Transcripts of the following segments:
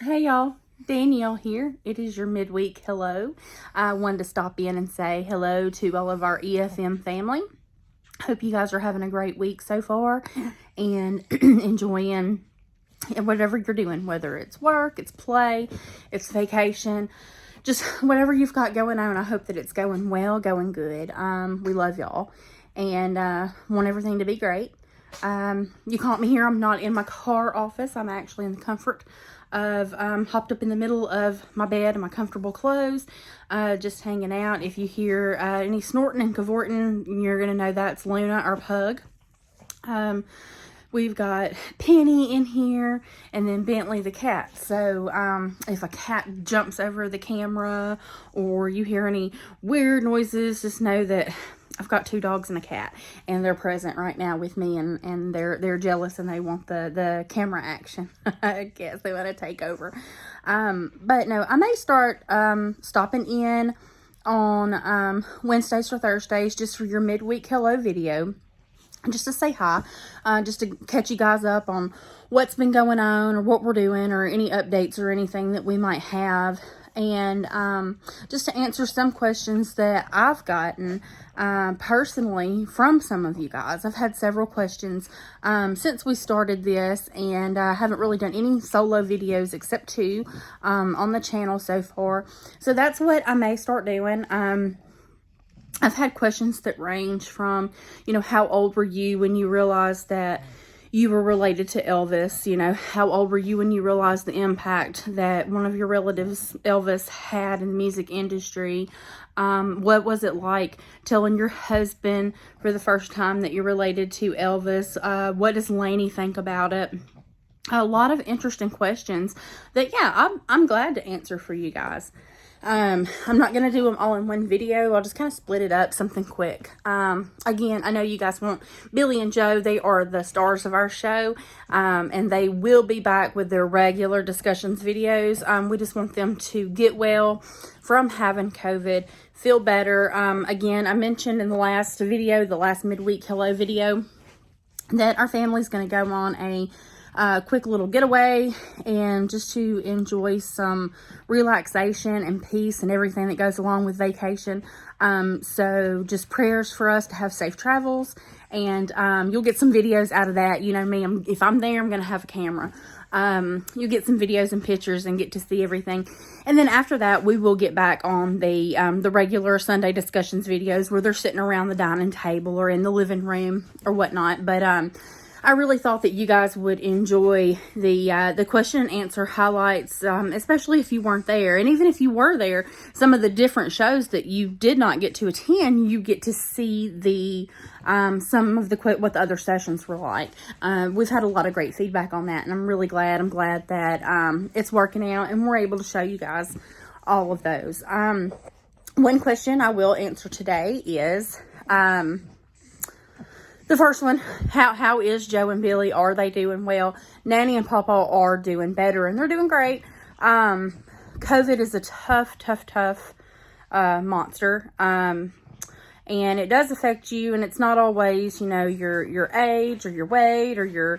Hey y'all, Danielle here. It is your midweek hello. I wanted to stop in and say hello to all of our EFM family. Hope you guys are having a great week so far and enjoying whatever you're doing, whether it's work, it's play, it's vacation, just whatever you've got going on. I hope that it's going well, going good. We love y'all and want everything to be great. You caught me here. I'm not in my car office. I'm actually in the comfort of hopped up in the middle of my bed in my comfortable clothes, just hanging out. If you hear any snorting and cavorting, you're gonna know that's Luna, our pug. We've got Penny in here, and then Bentley the cat. So if a cat jumps over the camera or you hear any weird noises, just know that I've got 2 dogs and a cat, and they're present right now with me, and they're jealous and they want the camera action. I guess they want to take over. But no, I may start stopping in on Wednesdays or Thursdays just for your midweek hello video. Just to say hi, just to catch you guys up on what's been going on or what we're doing or any updates or anything that we might have. And just to answer some questions that I've gotten personally from some of you guys. I've had several questions since we started this, and I haven't really done any solo videos except 2 on the channel so far. So that's what I may start doing. I've had questions that range from, how old were you when you realized that you were related to Elvis? How old were you when you realized the impact that one of your relatives, Elvis, had in the music industry? What was it like telling your husband for the first time that you're related to Elvis? What does Lainey think about it? A lot of interesting questions that, I'm glad to answer for you guys. I'm not going to do them all in one video. I'll just kind of split it up, something quick. Again, I know you guys want Billy and Joe. They are the stars of our show, and they will be back with their regular discussions videos. We just want them to get well from having COVID, feel better. Again, I mentioned in the last video, the last midweek hello video, that our family's going to go on a quick little getaway and just to enjoy some relaxation and peace and everything that goes along with vacation. So just prayers for us to have safe travels, and you'll get some videos out of that. You know me, if I'm there, I'm going to have a camera. You get some videos and pictures and get to see everything. And then after that, we will get back on the regular Sunday discussions videos where they're sitting around the dining table or in the living room or whatnot. But I really thought that you guys would enjoy the question and answer highlights, especially if you weren't there. And even if you were there, some of the different shows that you did not get to attend, you get to see some of what the other sessions were like. We've had a lot of great feedback on that, and I'm really glad. I'm glad that it's working out and we're able to show you guys all of those. One question I will answer today is the first one, how is Joe and Billy? Are they doing well? Nanny and Papa are doing better, and they're doing great. COVID is a tough monster. And it does affect you, and it's not always, your age or your weight or your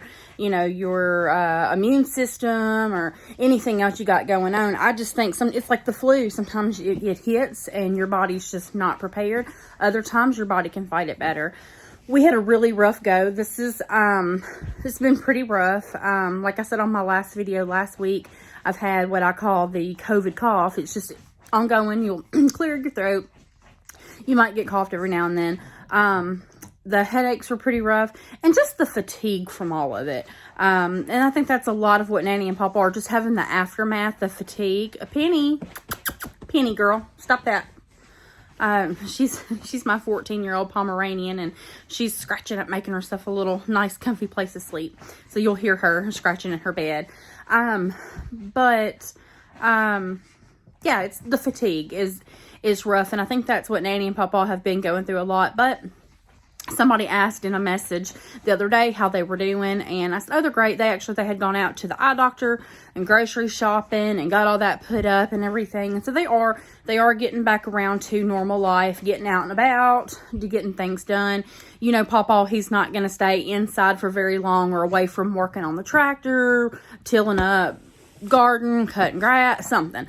immune system or anything else you got going on. I just think it's like the flu. Sometimes it hits and your body's just not prepared. Other times your body can fight it better. We had a really rough go. It's been pretty rough. Like I said on my last video last week, I've had what I call the COVID cough. It's just ongoing. You'll clear your throat. You might get coughed every now and then. The headaches were pretty rough, and just the fatigue from all of it. And I think that's a lot of what Nanny and Papa are, just having the aftermath, the fatigue. Penny girl, stop that. She's my 14-year-old Pomeranian, and she's scratching up, making herself a little nice, comfy place to sleep. So you'll hear her scratching in her bed. It's the fatigue is rough, and I think that's what Nanny and Papa have been going through a lot. But somebody asked in a message the other day how they were doing, and I said, oh, they're great. They had gone out to the eye doctor and grocery shopping and got all that put up and everything. And so they are getting back around to normal life, getting out and about, getting things done. Papa, he's not going to stay inside for very long or away from working on the tractor, tilling up garden, cutting grass, something.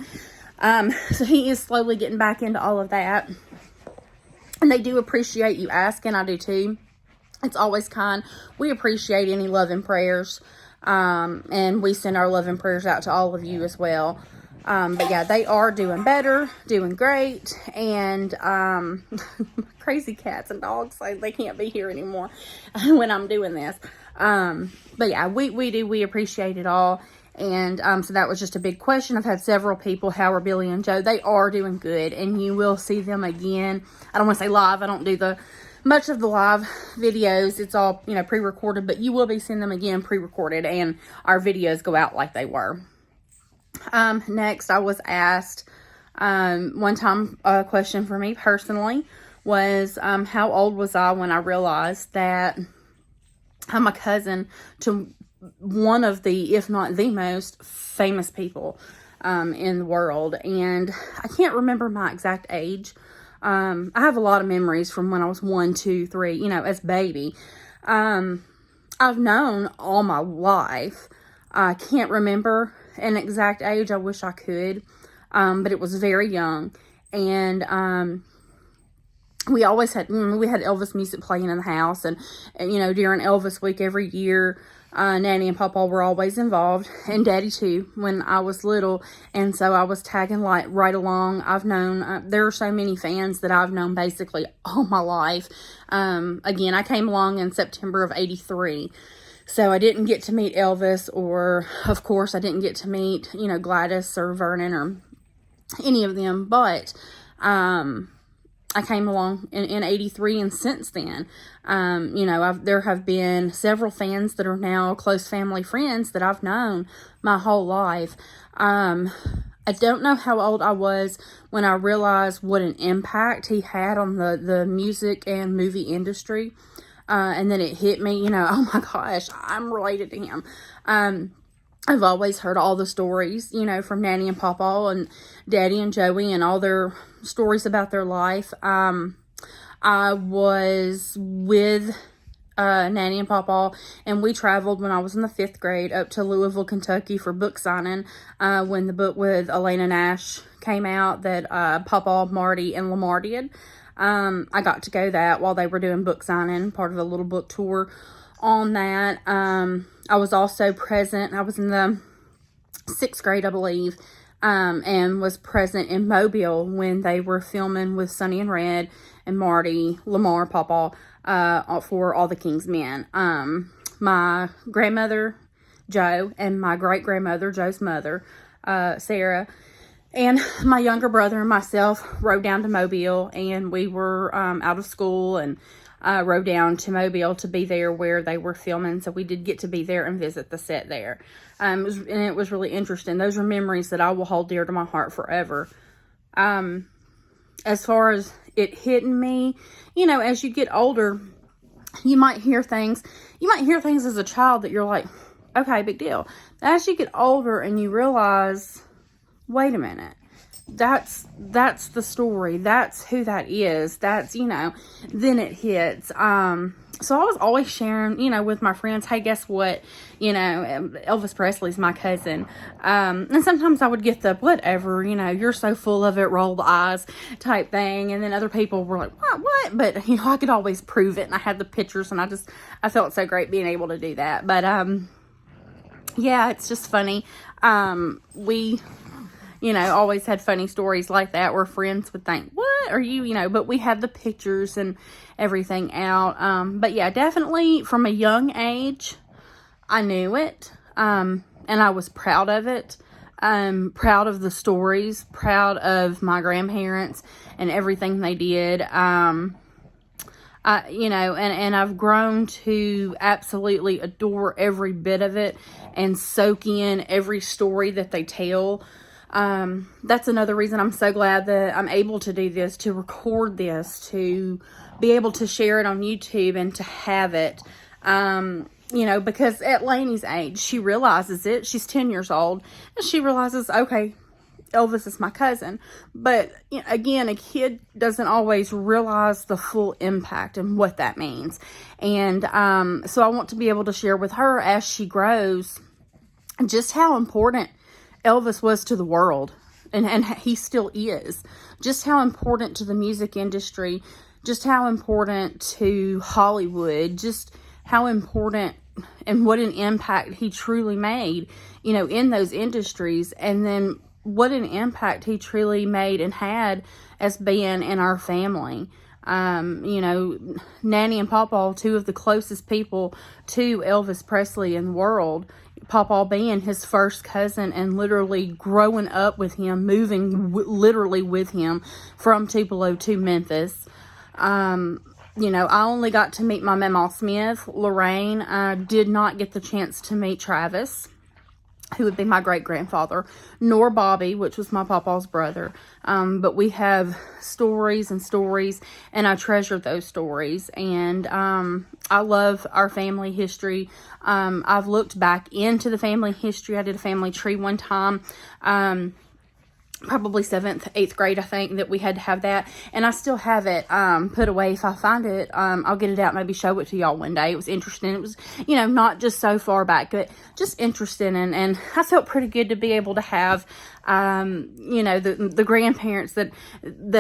So he is slowly getting back into all of that. And they do appreciate you asking. I do too. It's always kind. We appreciate any love and prayers. And we send our love and prayers out to all of you as well. But yeah, they are doing better, doing great. And crazy cats and dogs say they can't be here anymore when I'm doing this. But yeah, we appreciate it all. And so that was just a big question. I've had several people, how are Billy and Joe? They are doing good, and you will see them again. I don't want to say live. I don't do much of the live videos. It's all, pre-recorded, but you will be seeing them again pre-recorded, and our videos go out like they were. Next, I was asked, one time, a question for me personally was, how old was I when I realized that I'm a cousin to one of the, if not the most famous people, in the world. And I can't remember my exact age. I have a lot of memories from when I was 1, 2, 3, as baby. I've known all my life. I can't remember an exact age. I wish I could. But it was very young. And, we always had, we had Elvis music playing in the house. And during Elvis week every year, Nanny and Papa were always involved, and Daddy too, when I was little. And so I was tagging right along. I've known, there are so many fans that I've known basically all my life. Again, I came along in September of '83. So I didn't get to meet Elvis, or of course I didn't get to meet, Gladys or Vernon or any of them. But, I came along in '83, and since then, there have been several fans that are now close family friends that I've known my whole life. I don't know how old I was when I realized what an impact he had on the music and movie industry. And then it hit me, oh my gosh, I'm related to him. I've always heard all the stories, from Nanny and Papa and Daddy and Joey and all their stories about their life. I was with Nanny and Papa, and we traveled when I was in the 5th grade up to Louisville, Kentucky for book signing when the book with Elena Nash came out that Papa, Marty, and Lamar did. I got to go that while they were doing book signing, part of a little book tour on that. I was also present. I was in the 6th grade, I believe, and was present in Mobile when they were filming with Sonny and Red and Marty, Lamar, Papa, for All the King's Men. My grandmother, Jo, and my great-grandmother, Joe's mother, Sarah, and my younger brother and myself rode down to Mobile, and we were out of school and rode down to Mobile to be there where they were filming. So we did get to be there and visit the set there. It was really interesting. Those are memories that I will hold dear to my heart forever. As far as it hitting me, as you get older, you might hear things as a child that you're like, okay, big deal. As you get older and you realize, wait a minute, that's the story. That's who that is. That's, then it hits. So I was always sharing, with my friends, hey, guess what? Elvis Presley's my cousin. And sometimes I would get the whatever, you're so full of it, roll the eyes type thing. And then other people were like, what? But, I could always prove it. And I had the pictures, and I felt so great being able to do that. But, yeah, it's just funny. We always had funny stories like that where friends would think, what are you, but we had the pictures and everything out. But yeah, definitely from a young age, I knew it. And I was proud of it. Proud of the stories, proud of my grandparents and everything they did. And I've grown to absolutely adore every bit of it and soak in every story that they tell. That's another reason I'm so glad that I'm able to do this, to record this, to be able to share it on YouTube and to have it. Because at Lainey's age, she realizes it. She's 10 years old, and she realizes, okay, Elvis is my cousin. But again, a kid doesn't always realize the full impact and what that means. And so I want to be able to share with her as she grows just how important Elvis was to the world, and he still is. Just how important to the music industry, just how important to Hollywood, just how important and what an impact he truly made, you know, in those industries. And then what an impact he truly made and had as being in our family. You know, Nanny and Pawpaw, two of the closest people to Elvis Presley in the world. Pawpaw being his first cousin and literally growing up with him, moving literally with him from Tupelo to Memphis. You know, I only got to meet my Mama Smith, Lorraine. I did not get the chance to meet Travis, who would be my great-grandfather, nor Bobby, which was my Pawpaw's brother. But we have stories and stories, and I treasure those stories. And I love our family history. I've looked back into the family history. I did a family tree one time. Probably 7th, 8th grade, I think, that we had to have that. And I still have it put away. If I find it, I'll get it out, maybe show it to y'all one day. It was interesting. It was, you know, not just so far back, but just interesting. And I felt pretty good to be able to have, you know, the grandparents that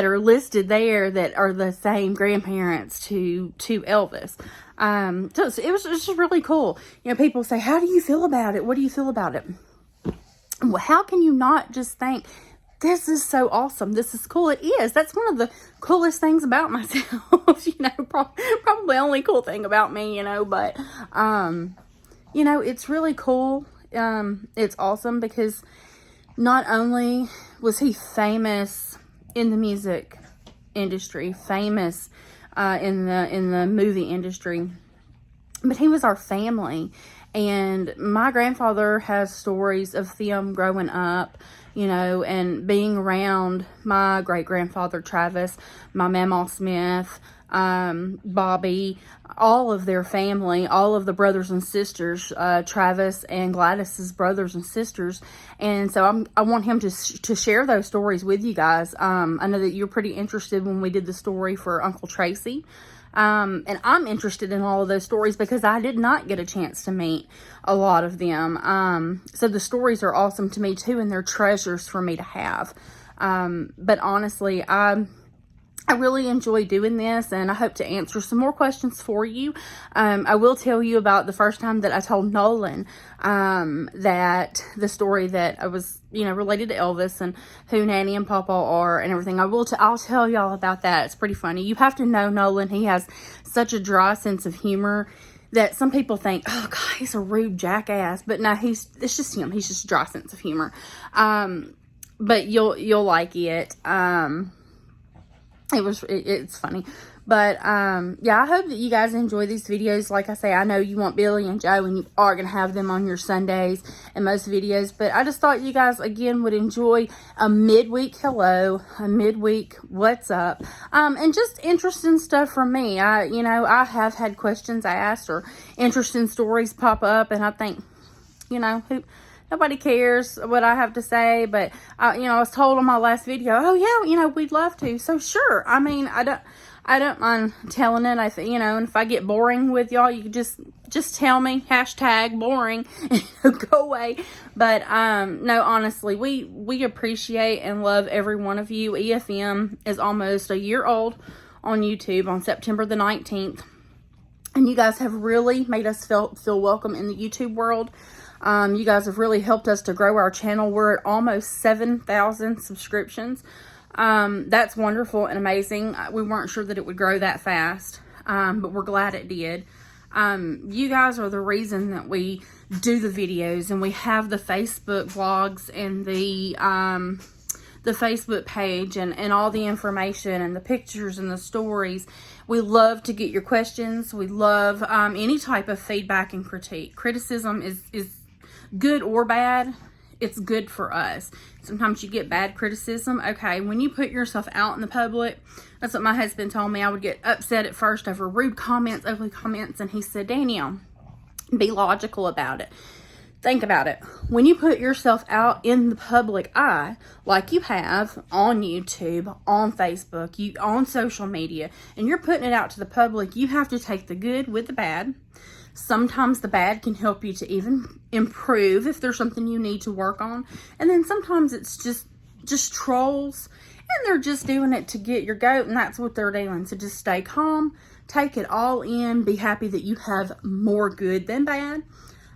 are listed there that are the same grandparents to Elvis. So it was just really cool. You know, people say, how do you feel about it? What do you feel about it? Well, how can you not just think, this is so awesome. This is cool. It is. That's one of the coolest things about myself, you know, probably only cool thing about me, you know, but, you know, it's really cool. It's awesome because not only was he famous in the music industry, famous, in the movie industry, but he was our family. And my grandfather has stories of them growing up, you know, and being around my great-grandfather Travis, my Mama Smith, Bobby, all of their family, all of the brothers and sisters, Travis and Gladys's brothers and sisters. And so I want him to share those stories with you guys. I know that you're pretty interested when we did the story for Uncle Tracy. And I'm interested in all of those stories because I did not get a chance to meet a lot of them. So the stories are awesome to me too, and they're treasures for me to have. But honestly, I really enjoy doing this, and I hope to answer some more questions for you. I will tell you about the first time that I told Nolan that the story that I was, you know, related to Elvis and who Nanny and Pawpaw are and everything. I'll tell y'all about that. It's pretty funny. You have to know Nolan. He has such a dry sense of humor that some people think, oh God, he's a rude jackass. But no, it's just him. He's just a dry sense of humor. But you'll like it. It's funny. But, yeah, I hope that you guys enjoy these videos. Like I say, I know you want Billy and Joe, and you are going to have them on your Sundays and most videos. But I just thought you guys, again, would enjoy a midweek hello, a midweek what's up, and just interesting stuff from me. You know, I have had questions asked or interesting stories pop up, and I think, you know, nobody cares what I have to say, but, you know, I was told on my last video, oh, yeah, you know, we'd love to. So, sure. I mean, I don't mind telling it. I think, you know, and if I get boring with y'all, you just tell me, hashtag boring, and go away. But, no, honestly, we appreciate and love every one of you. EFM is almost a year old on YouTube on September the 19th. And you guys have really made us feel welcome in the YouTube world. You guys have really helped us to grow our channel. We're at almost 7,000 subscriptions. That's wonderful and amazing. We weren't sure that it would grow that fast, but we're glad it did. You guys are the reason that we do the videos, and we have the Facebook vlogs and the Facebook page and all the information and the pictures and the stories. We love to get your questions. We love any type of feedback and critique. Criticism is good or bad. It's good for us. Sometimes you get bad criticism. Okay, when you put yourself out in the public, that's what my husband told me. I would get upset at first over rude comments, ugly comments, and he said, Danielle, be logical about it. Think about it. When you put yourself out in the public eye, like you have on YouTube, on Facebook, on social media, and you're putting it out to the public, you have to take the good with the bad. Sometimes the bad can help you to even improve if there's something you need to work on. And then sometimes it's just trolls, and they're just doing it to get your goat, and that's what they're doing. So just stay calm, take it all in, be happy that you have more good than bad.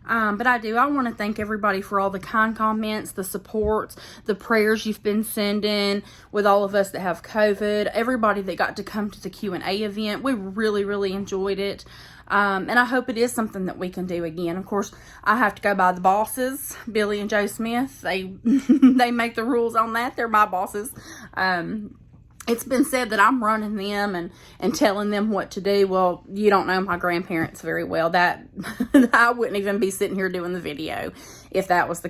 But I want to thank everybody for all the kind comments, the supports, the prayers you've been sending with all of us that have COVID, everybody that got to come to the Q&A event. We really, really enjoyed it. And I hope it is something that we can do again. Of course, I have to go by the bosses, Billy and Joe Smith. They make the rules on that. They're my bosses. It's been said that I'm running them and telling them what to do. Well, you don't know my grandparents very well. That I wouldn't even be sitting here doing the video if that was the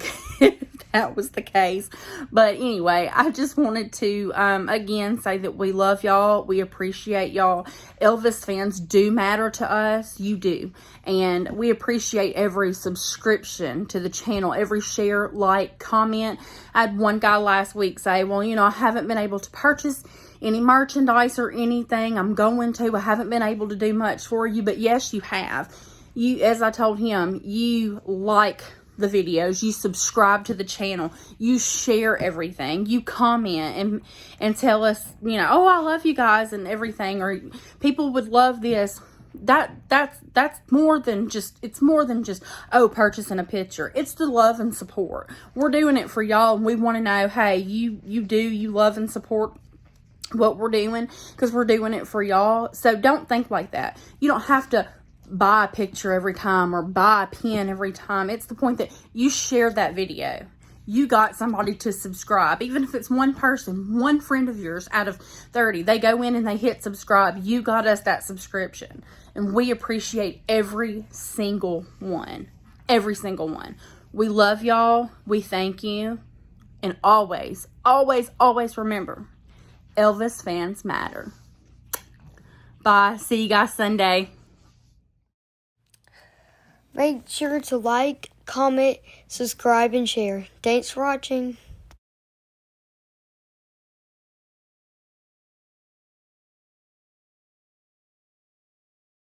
case. But anyway, I just wanted to again say that we love y'all. We appreciate y'all. Elvis fans do matter to us. You do. And we appreciate every subscription to the channel, every share, like, comment. I had one guy last week say, well, I haven't been able to purchase any merchandise or anything. I'm going to. I haven't been able to do much for you. But yes, you have. You, as I told him, you like the videos, you subscribe to the channel, you share everything, you comment and tell us, oh, I love you guys and everything, or people would love this. That's more than just, it's more than just, oh, purchasing a picture. It's the love and support. We're doing it for y'all, and we want to know, hey, you love and support what we're doing, because we're doing it for y'all. So don't think like that. You don't have to buy a picture every time or buy a pen every time. It's the point that you share that video. You got somebody to subscribe. Even if it's one person, one friend of yours out of 30, they go in and they hit subscribe. You got us that subscription. And we appreciate every single one. Every single one. We love y'all. We thank you. And always, always, always remember, Elvis fans matter. Bye. See you guys Sunday. Make sure to like, comment, subscribe, and share. Thanks for watching.